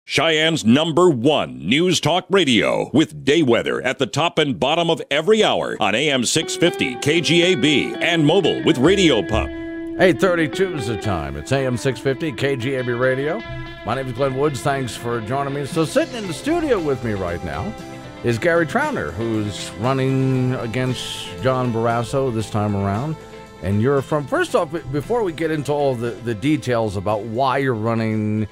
Cheyenne's #1 News Talk Radio with day weather at the top and bottom of every hour on AM 650 KGAB and mobile with Radio Pup. 8:32 is the time. It's AM 650 KGAB Radio. My name is Glenn Woods. Thanks for joining me. So sitting in the studio with me right now is Gary Trauner, who's running against John Barasso this time around. And you're from, first off, before we get into all the details about why you're running,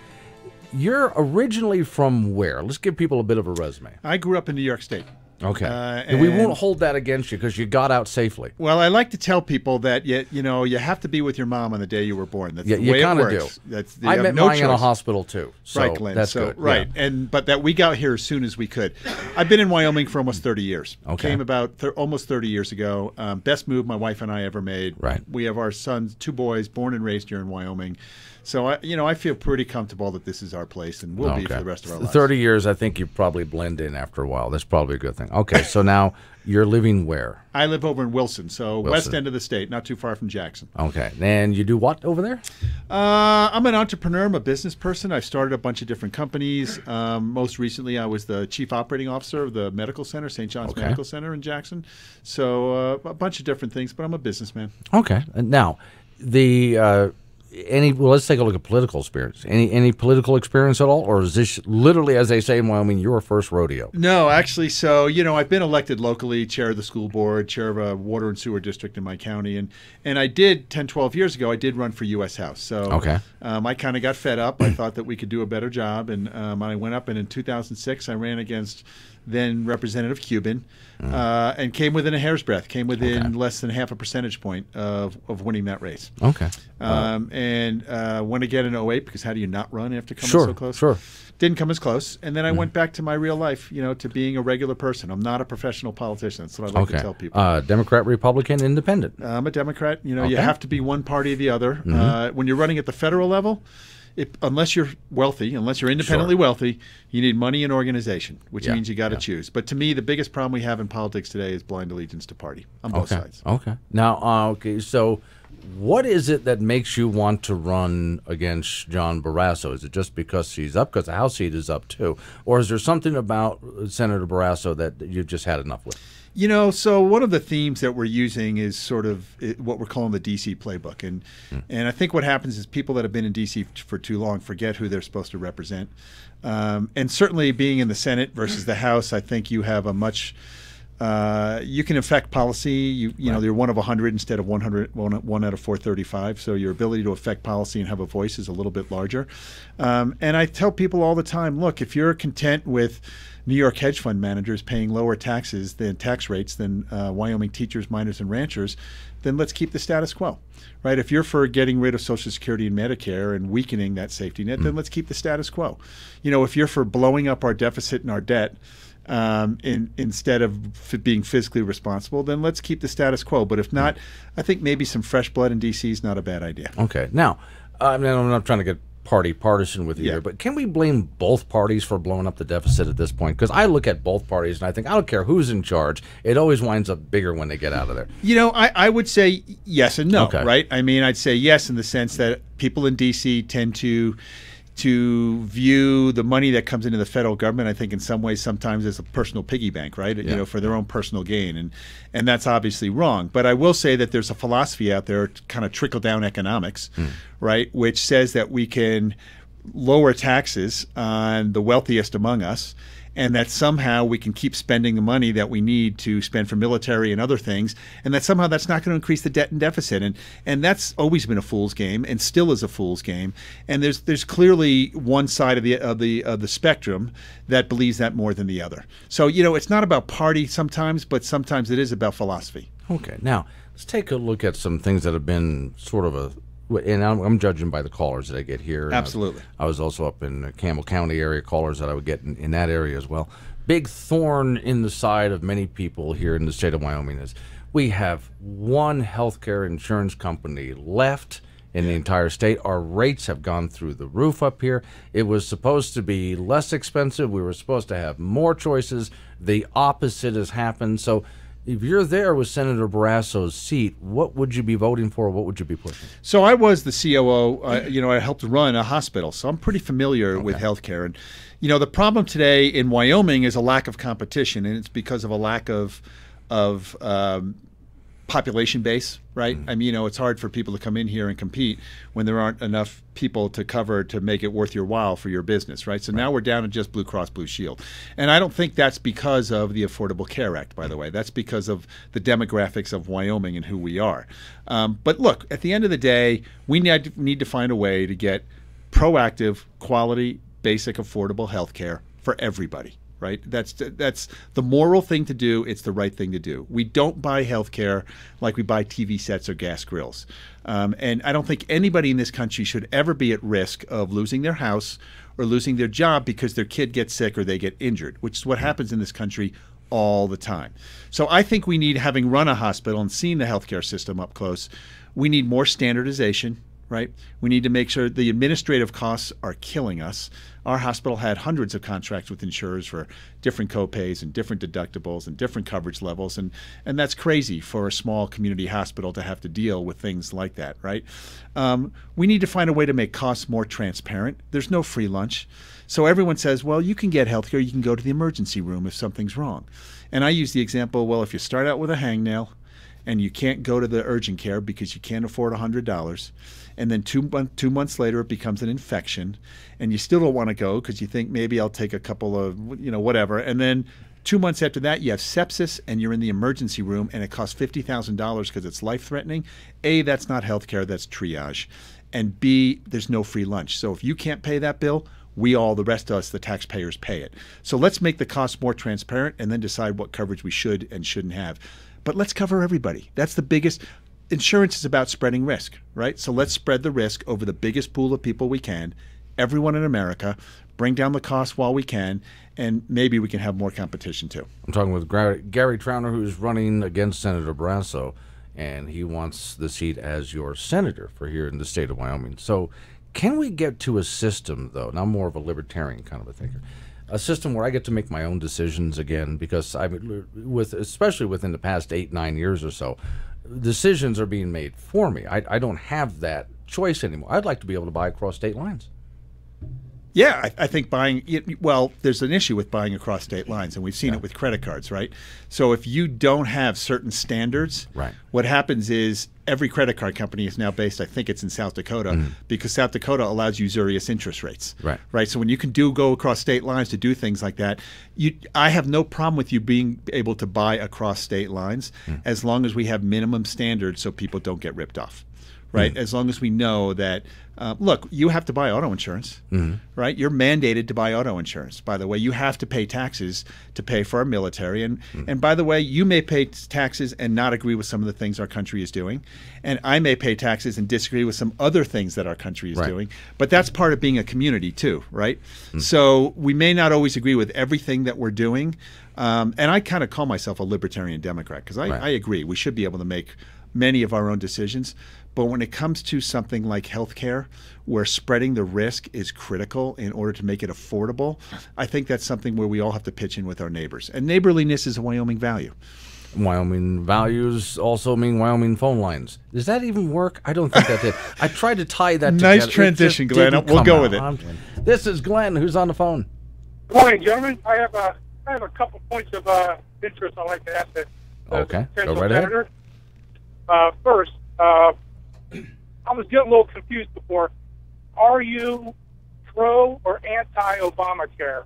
you're originally from where? Let's give people a bit of a resume. I grew up in New York State. Okay. And we won't hold that against you because you got out safely. Well, I like to tell people that you have to be with your mom on the day you were born. That's the way you it works. Do. That's, I met mine in a hospital too. So right, Glenn. That's good. Right, yeah. But that we got here as soon as we could. I've been in Wyoming for almost 30 years. Okay. Came about almost 30 years ago. Best move my wife and I ever made. Right. We have our sons, 2 boys, born and raised here in Wyoming. So I feel pretty comfortable that this is our place and will be for the rest of our lives. 30 years, I think you probably blend in after a while. That's probably a good thing. Okay, so now you're living where? I live over in Wilson, so west end of the state, not too far from Jackson. Okay, and you do what over there? I'm an entrepreneur. I'm a business person. I've started a bunch of different companies. Most recently, I was the chief operating officer of the medical center, St. John's Medical Center in Jackson. So a bunch of different things, but I'm a businessman. Okay, and now let's take a look at political experience. Any political experience at all, or is this literally, as they say in Wyoming, your first rodeo? No, actually. So I've been elected locally, chair of the school board, chair of a water and sewer district in my county, and I did 10, 12 years ago. I did run for U.S. House. So I kind of got fed up. I thought that we could do a better job, and I went up, and in 2006 I ran against then Representative Cuban, and came within a hair's breadth, came within less than half a percentage point of winning that race. Okay. And went again in 2008 because how do you not run after coming so close? Sure. Didn't come as close. And then I went back to my real life, to being a regular person. I'm not a professional politician. That's what I like to tell people. Democrat, Republican, Independent? I'm a Democrat. You have to be one party or the other. When you're running at the federal level, unless you're wealthy, unless you're independently wealthy, you need money and organization, which means you got to choose. But to me, the biggest problem we have in politics today is blind allegiance to party on both sides. Okay. Now, so what is it that makes you want to run against John Barasso? Is it just because she's up, because the House seat is up too? Or is there something about Senator Barasso that you've just had enough with? So one of the themes that we're using is sort of what we're calling the D.C. playbook. And I think what happens is people that have been in D.C. for too long forget who they're supposed to represent. And certainly being in the Senate versus the House, I think you have a much you can affect policy. You're one of 100 instead of 1 out of 435. So your ability to affect policy and have a voice is a little bit larger. And I tell people all the time, look, if you're content with New York hedge fund managers paying lower tax rates than Wyoming teachers, miners, and ranchers, then let's keep the status quo, right? If you're for getting rid of Social Security and Medicare and weakening that safety net, then let's keep the status quo. If you're for blowing up our deficit and our debt, instead of being fiscally responsible, then let's keep the status quo. But if not, I think maybe some fresh blood in D.C. is not a bad idea. Okay. Now, I'm not trying to get partisan with you here, but can we blame both parties for blowing up the deficit at this point? Because I look at both parties and I think, I don't care who's in charge, it always winds up bigger when they get out of there. I would say yes and no, right? I mean, I'd say yes in the sense that people in D.C. tend to view the money that comes into the federal government, I think in some ways sometimes as a personal piggy bank, right? For their own personal gain. And that's obviously wrong. But I will say that there's a philosophy out there, kind of trickle-down economics, right, which says that we can lower taxes on the wealthiest among us, and that somehow we can keep spending the money that we need to spend for military and other things, and that somehow that's not going to increase the debt and deficit. And that's always been a fool's game, and still is a fool's game. And there's clearly one side of the spectrum that believes that more than the other. So it's not about party sometimes, but sometimes it is about philosophy. Okay, now let's take a look at some things that have been sort of and I'm judging by the callers that I get here. Absolutely. I was also up in the Campbell County area, callers that I would get in that area as well. Big thorn in the side of many people here in the state of Wyoming is we have one healthcare insurance company left in the entire state. Our rates have gone through the roof up here. It was supposed to be less expensive. We were supposed to have more choices. The opposite has happened. So If you're there with Senator Barasso's seat, what would you be voting for? What would you be pushing? So I was the COO. I helped run a hospital, so I'm pretty familiar with healthcare. And the problem today in Wyoming is a lack of competition, and it's because of a lack of population base, right? I mean, it's hard for people to come in here and compete when there aren't enough people to cover to make it worth your while for your business, right? So now we're down to just Blue Cross Blue Shield. And I don't think that's because of the Affordable Care Act, by the way. That's because of the demographics of Wyoming and who we are. But look, at the end of the day, we need to find a way to get proactive, quality, basic, affordable health care for everybody. Right? That's the moral thing to do. It's the right thing to do. We don't buy health care like we buy TV sets or gas grills. And I don't think anybody in this country should ever be at risk of losing their house or losing their job because their kid gets sick or they get injured, which is what happens in this country all the time. So I think we need, having run a hospital and seen the healthcare system up close, we need more standardization. Right? We need to make sure the administrative costs are killing us. Our hospital had hundreds of contracts with insurers for different copays and different deductibles and different coverage levels, and that's crazy for a small community hospital to have to deal with things like that, right? We need to find a way to make costs more transparent. There's no free lunch. So everyone says, well, you can get health care, you can go to the emergency room if something's wrong. And I use the example, well, if you start out with a hangnail and you can't go to the urgent care because you can't afford $100, and then 2 months later it becomes an infection, and you still don't want to go because you think maybe I'll take a couple of, whatever, and then 2 months after that you have sepsis and you're in the emergency room and it costs $50,000 because it's life-threatening. A, that's not health care, that's triage. And B, there's no free lunch. So if you can't pay that bill, we all, the rest of us, the taxpayers, pay it. So let's make the costs more transparent and then decide what coverage we should and shouldn't have. But let's cover everybody. That's the biggest. Insurance is about spreading risk, right? So let's spread the risk over the biggest pool of people we can, everyone in America, bring down the cost while we can, and maybe we can have more competition too. I'm talking with Gary Trauner, who's running against Senator Barasso, and he wants the seat as your senator for here in the state of Wyoming. So can we get to a system, though, now I'm more of a libertarian kind of a thinker, a system where I get to make my own decisions again, because especially within the past 8-9 years or so, decisions are being made for me. I don't have that choice anymore. I'd like to be able to buy across state lines. Yeah, I think there's an issue with buying across state lines, and we've seen it with credit cards, right? So if you don't have certain standards, right, what happens is every credit card company is now based, I think it's in South Dakota, because South Dakota allows usurious interest rates, right? So when you can go across state lines to do things like that, I have no problem with you being able to buy across state lines as long as we have minimum standards so people don't get ripped off. Right, as long as we know that, look, you have to buy auto insurance, right? You're mandated to buy auto insurance. By the way, you have to pay taxes to pay for our military. And by the way, you may pay taxes and not agree with some of the things our country is doing. And I may pay taxes and disagree with some other things that our country is doing. But that's part of being a community too, right? So we may not always agree with everything that we're doing. And I kind of call myself a Libertarian-Democrat because I agree. We should be able to make many of our own decisions. But when it comes to something like healthcare, where spreading the risk is critical in order to make it affordable, I think that's something where we all have to pitch in with our neighbors. And neighborliness is a Wyoming value. Wyoming values also mean Wyoming phone lines. Does that even work? I don't think that did. I tried to tie that together. Nice transition, Glenn. We'll go with it. This is Glenn, who's on the phone. Good morning, gentlemen. I have a couple points of interest I'd like to ask the potential senator. First, I was getting a little confused before. Are you pro or anti-Obamacare?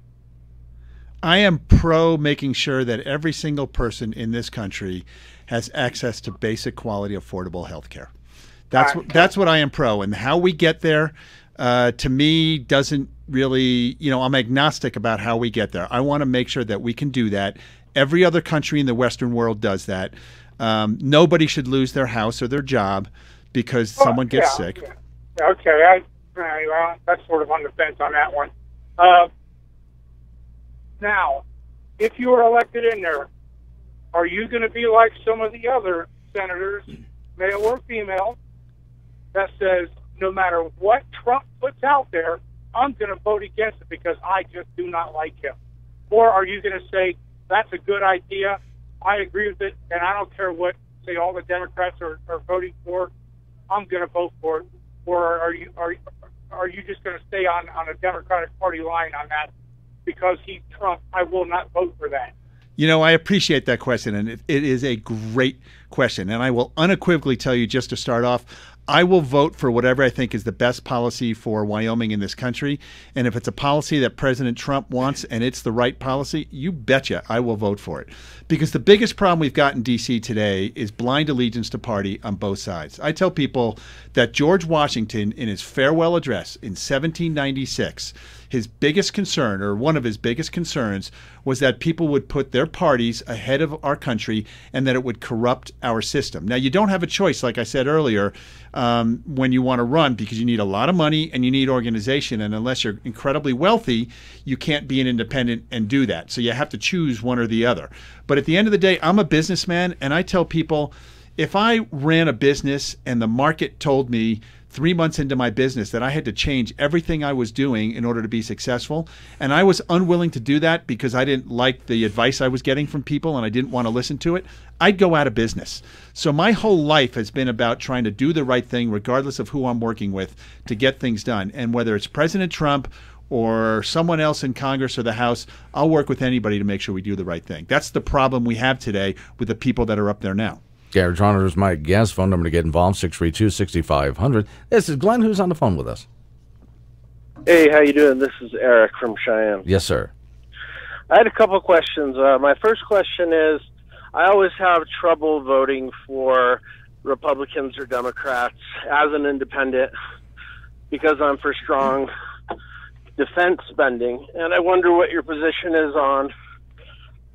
I am pro making sure that every single person in this country has access to basic quality, affordable health care. That's what I am pro. And how we get there, to me, doesn't really, I'm agnostic about how we get there. I want to make sure that we can do that. Every other country in the Western world does that. Nobody should lose their house or their job because someone gets sick. Yeah. Okay, well, that's sort of on the fence on that one. Now, if you are elected in there, are you going to be like some of the other senators, male or female, that says no matter what Trump puts out there, I'm going to vote against it because I just do not like him? Or are you going to say that's a good idea, I agree with it, and I don't care what, say, all the Democrats are voting for. I'm going to vote for it. Or are you just going to stay on a Democratic Party line on that because he's Trump? I will not vote for that. You know, I appreciate that question, and it is a great question. And I will unequivocally tell you, just to start off, I will vote for whatever I think is the best policy for Wyoming in this country. And if it's a policy that President Trump wants and it's the right policy, you betcha I will vote for it. Because the biggest problem we've got in D.C. today is blind allegiance to party on both sides. I tell people that George Washington, in his farewell address in 1796, his biggest concern, or one of his biggest concerns, was that people would put their parties ahead of our country and that it would corrupt our system. Now, you don't have a choice, like I said earlier, when you want to run, because you need a lot of money and you need organization. And unless you're incredibly wealthy, you can't be an independent and do that. So you have to choose one or the other. But at the end of the day, I'm a businessman, and I tell people, if I ran a business and the market told me 3 months into my business that I had to change everything I was doing in order to be successful, and I was unwilling to do that because I didn't like the advice I was getting from people and I didn't want to listen to it, I'd go out of business. So my whole life has been about trying to do the right thing regardless of who I'm working with to get things done. And whether it's President Trump or someone else in Congress or the House, I'll work with anybody to make sure we do the right thing. That's the problem we have today with the people that are up there now. Gary Trauner is my guest. Phone number to get involved, 632-6500. This is Glenn, who's on the phone with us. Hey, how you doing? This is Eric from Cheyenne. Yes, sir. I had a couple of questions. My first question is, I always have trouble voting for Republicans or Democrats as an independent because I'm for strong defense spending, and I wonder what your position is on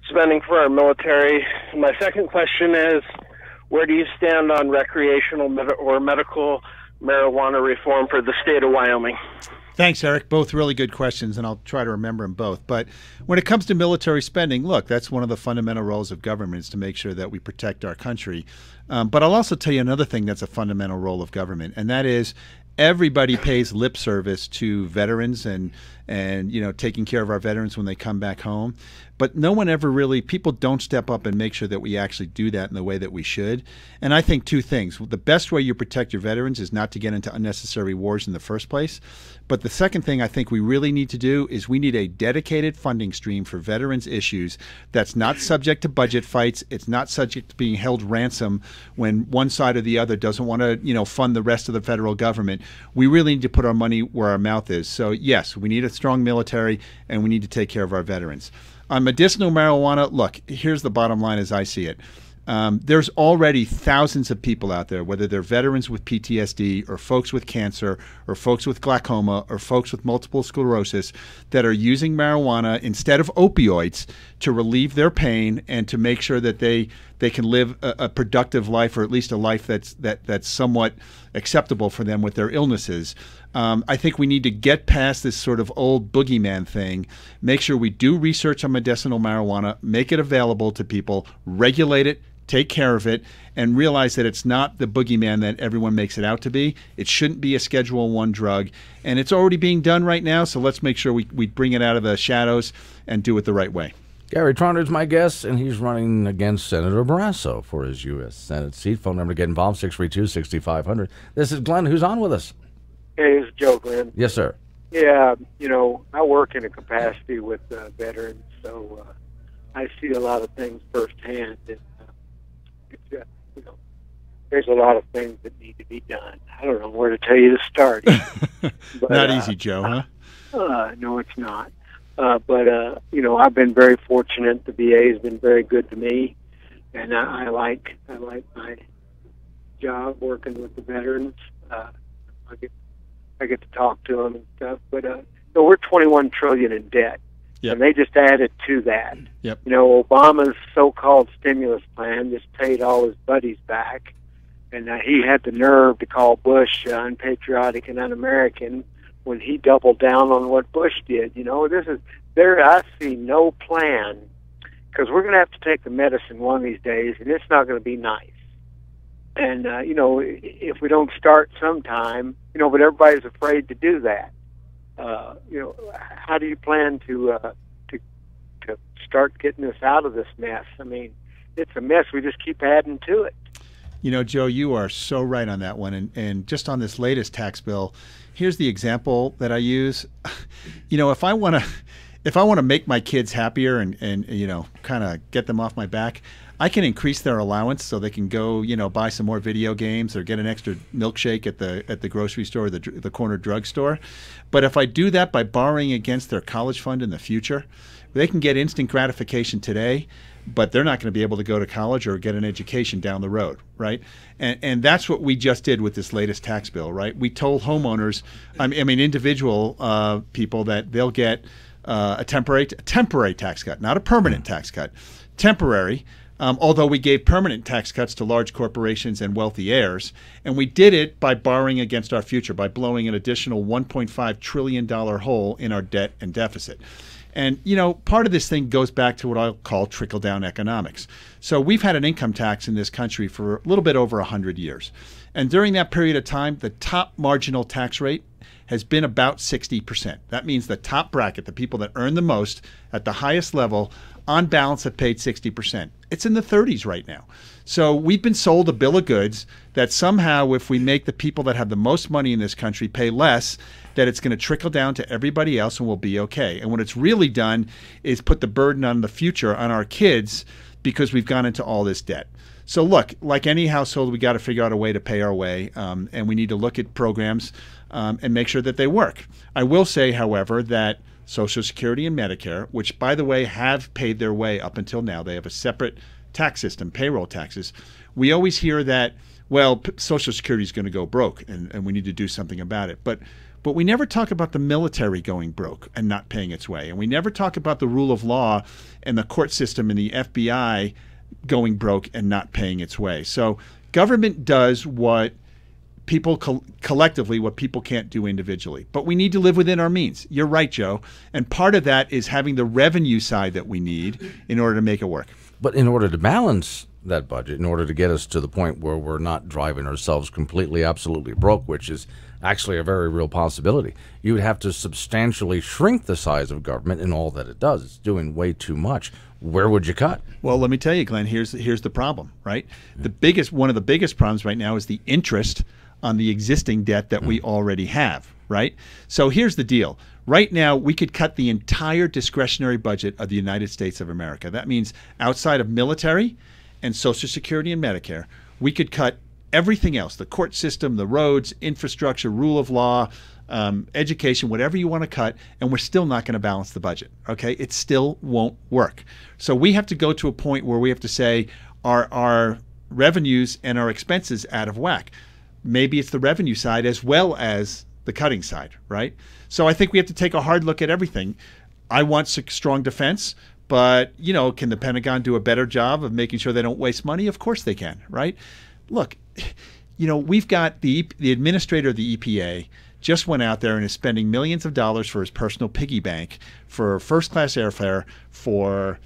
spending for our military. My second question is, where do you stand on recreational or medical marijuana reform for the state of Wyoming? Thanks, Eric. Both really good questions, and I'll try to remember them both. But when it comes to military spending, look, that's one of the fundamental roles of government, is to make sure that we protect our country. But I'll also tell you another thing that's a fundamental role of government, and that is everybody pays lip service to veterans and you know, taking care of our veterans when they come back home. But no one ever really, people don't step up and make sure that we actually do that in the way that we should. And I think two things. The best way you protect your veterans is not to get into unnecessary wars in the first place. But the second thing I think we really need to do is we need a dedicated funding stream for veterans issues that's not subject to budget fights. It's not subject to being held ransom when one side or the other doesn't want to, you know, fund the rest of the federal government. We really need to put our money where our mouth is. So yes, we need a strong military, and we need to take care of our veterans. On medicinal marijuana, look, here's the bottom line as I see it. There's already thousands of people out there, whether they're veterans with PTSD or folks with cancer or folks with glaucoma or folks with multiple sclerosis, that are using marijuana instead of opioids to relieve their pain and to make sure that they can live a productive life, or at least a life that's somewhat acceptable for them with their illnesses. I think we need to get past this sort of old boogeyman thing, make sure we do research on medicinal marijuana, make it available to people, regulate it, take care of it, and realize that it's not the boogeyman that everyone makes it out to be. It shouldn't be a Schedule I drug, and it's already being done right now, so let's make sure we bring it out of the shadows and do it the right way. Gary Trauner is my guest, and he's running against Senator Barasso for his U.S. Senate seat. Phone number to get involved, 632-6500. This is Glenn, who's on with us. Hey, it's Joe, Glenn. Yes, sir. Yeah, you know, I work in a capacity with veterans, so I see a lot of things firsthand. And, you know, there's a lot of things that need to be done. I don't know where to tell you to start. But, not easy, Joe, huh? No, it's not. But you know, I've been very fortunate. The VA has been very good to me, and I like my job working with the veterans. I get to talk to them and stuff. But you know, we're $21 trillion in debt, yep. And they just added to that. Yep. You know, Obama's so-called stimulus plan just paid all his buddies back, and he had the nerve to call Bush unpatriotic and un-American when he doubled down on what Bush did. You know, I see no plan, because we're going to have to take the medicine one of these days, and it's not going to be nice. And, you know, if we don't start sometime, you know, but everybody's afraid to do that. You know, how do you plan to start getting us out of this mess? I mean, it's a mess. We just keep adding to it. You know, Joe, you are so right on that one. And just on this latest tax bill, here's the example that I use. You know, if I want to make my kids happier and you know, kind of get them off my back, I can increase their allowance so they can go, you know, buy some more video games or get an extra milkshake at the grocery store or the corner drugstore. But if I do that by borrowing against their college fund in the future, they can get instant gratification today, but they're not going to be able to go to college or get an education down the road, right? And that's what we just did with this latest tax bill, right? We told homeowners, I mean individual people, that they'll get a temporary tax cut, not a permanent tax cut, temporary. Although we gave permanent tax cuts to large corporations and wealthy heirs, and we did it by borrowing against our future, by blowing an additional $1.5 trillion hole in our debt and deficit. And, you know, part of this thing goes back to what I'll call trickle-down economics. So we've had an income tax in this country for a little bit over 100 years. And during that period of time, the top marginal tax rate has been about 60%. That means the top bracket, the people that earn the most at the highest level, on balance have paid 60%. It's in the 30s right now. So we've been sold a bill of goods that somehow if we make the people that have the most money in this country pay less, that it's going to trickle down to everybody else and we'll be okay. And what it's really done is put the burden on the future, on our kids, because we've gone into all this debt. So look, like any household, we got to figure out a way to pay our way, and we need to look at programs and make sure that they work. I will say, however, that Social Security and Medicare, which, by the way, have paid their way up until now, they have a separate tax system, payroll taxes. We always hear that, well, Social Security is going to go broke and we need to do something about it. But we never talk about the military going broke and not paying its way. And we never talk about the rule of law and the court system and the FBI going broke and not paying its way. So government does what people collectively, what people can't do individually. But we need to live within our means. You're right, Joe. And part of that is having the revenue side that we need in order to make it work. But in order to balance that budget, in order to get us to the point where we're not driving ourselves completely, absolutely broke, which is actually a very real possibility, you would have to substantially shrink the size of government in all that it does. It's doing way too much. Where would you cut? Well, let me tell you, Glenn, here's the problem, right? Yeah. One of the biggest problems right now is the interest on the existing debt that we already have, right? So here's the deal. Right now, we could cut the entire discretionary budget of the United States of America. That means outside of military and Social Security and Medicare, we could cut everything else, the court system, the roads, infrastructure, rule of law, education, whatever you want to cut, and we're still not going to balance the budget, okay? It still won't work. So we have to go to a point where we have to say, are our revenues and our expenses out of whack? Maybe it's the revenue side as well as the cutting side, right? So I think we have to take a hard look at everything. I want strong defense, but, you know, can the Pentagon do a better job of making sure they don't waste money? Of course they can, right? Look, you know, we've got the administrator of the EPA just went out there and is spending millions of dollars for his personal piggy bank, for first-class airfare, for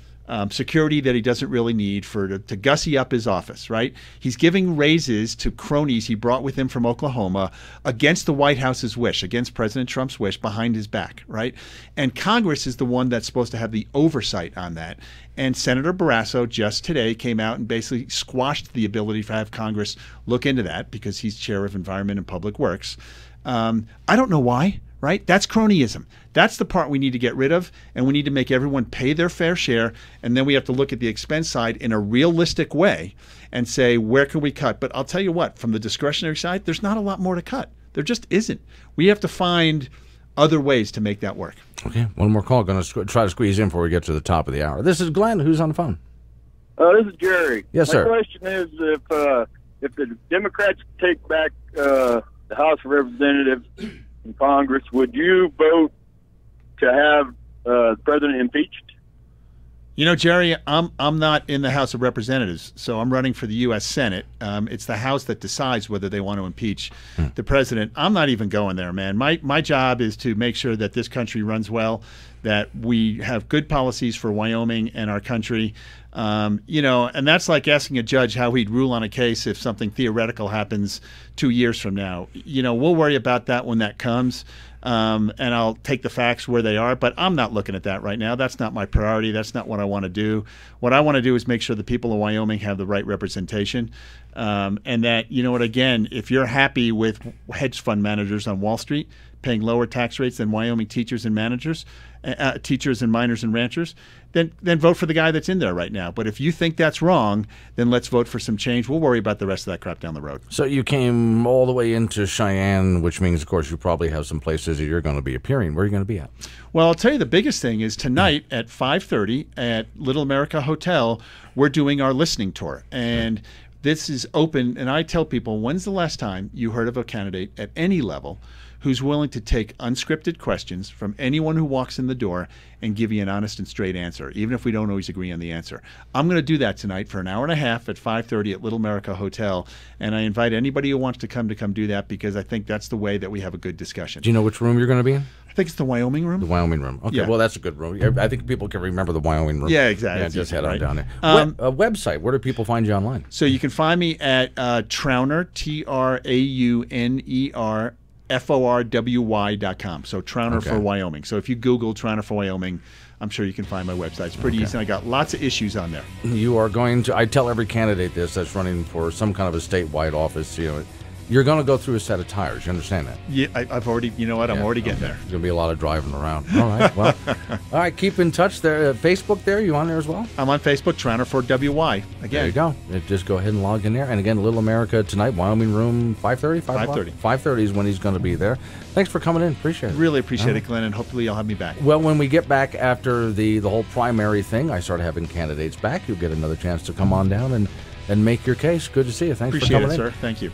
security that he doesn't really need, to gussy up his office, right? He's giving raises to cronies he brought with him from Oklahoma against the White House's wish, against President Trump's wish, behind his back, right? And Congress is the one that's supposed to have the oversight on that. And Senator Barasso just today came out and basically squashed the ability to have Congress look into that because he's chair of Environment and Public Works. I don't know why. Right? That's cronyism. That's the part we need to get rid of, and we need to make everyone pay their fair share, and then we have to look at the expense side in a realistic way and say, where can we cut? But I'll tell you what, from the discretionary side, there's not a lot more to cut. There just isn't. We have to find other ways to make that work. Okay, one more call. Going to try to squeeze in before we get to the top of the hour. This is Glenn. Who's on the phone? This is Jerry. Yes, sir. My question is, if the Democrats take back the House of Representatives in Congress, would you vote to have the president impeached? You know, Jerry, I'm not in the House of Representatives, so I'm running for the U.S. Senate. It's the House that decides whether they want to impeach the president. I'm not even going there, man. My job is to make sure that this country runs well, that we have good policies for Wyoming and our country. You know, and that's like asking a judge how he'd rule on a case if something theoretical happens 2 years from now. You know, we'll worry about that when that comes. And I'll take the facts where they are, but I'm not looking at that right now. That's not my priority. That's not what I want to do. What I want to do is make sure the people of Wyoming have the right representation. And that, you know what, again, if you're happy with hedge fund managers on Wall Street paying lower tax rates than Wyoming teachers and managers, teachers and miners and ranchers, then vote for the guy that's in there right now. But if you think that's wrong, then let's vote for some change. We'll worry about the rest of that crap down the road. So you came all the way into Cheyenne, which means, of course, you probably have some places that you're going to be appearing. Where are you going to be at? Well, I'll tell you the biggest thing is tonight at 5:30 at Little America Hotel, we're doing our listening tour. And this is open, and I tell people, when's the last time you heard of a candidate at any level who's willing to take unscripted questions from anyone who walks in the door and give you an honest and straight answer, even if we don't always agree on the answer? I'm going to do that tonight for an hour and a half at 5:30 at Little America Hotel, and I invite anybody who wants to come do that, because I think that's the way that we have a good discussion. Do you know which room you're going to be in? I think it's the Wyoming room. The Wyoming room. Okay, yeah. Well, that's a good room. I think people can remember the Wyoming room. Yeah, exactly. Yeah, just head on down there. A website, where do people find you online? So you can find me at Trauner, Trauner, FORWY.com. So Trauner for Wyoming. So if you Google Trauner for Wyoming, I'm sure you can find my website. It's pretty easy. And I got lots of issues on there. You are going to, I tell every candidate this that's running for some kind of a statewide office, you know, you're going to go through a set of tires. You understand that? Yeah, I've already, you know what, I'm already getting there. There's going to be a lot of driving around. All right, well, all right, keep in touch there. Facebook there, you on there as well? I'm on Facebook, Trauner for WY. Again. There you go. Just go ahead and log in there. And again, Little America tonight, Wyoming room, 5:30? 5:30. 5:30 is when he's going to be there. Thanks for coming in. Appreciate it. Really appreciate it, Glenn, and hopefully you'll have me back. Well, when we get back after the whole primary thing, I start having candidates back. You'll get another chance to come on down and make your case. Good to see you. Thanks for coming in. Appreciate it, sir. Thank you.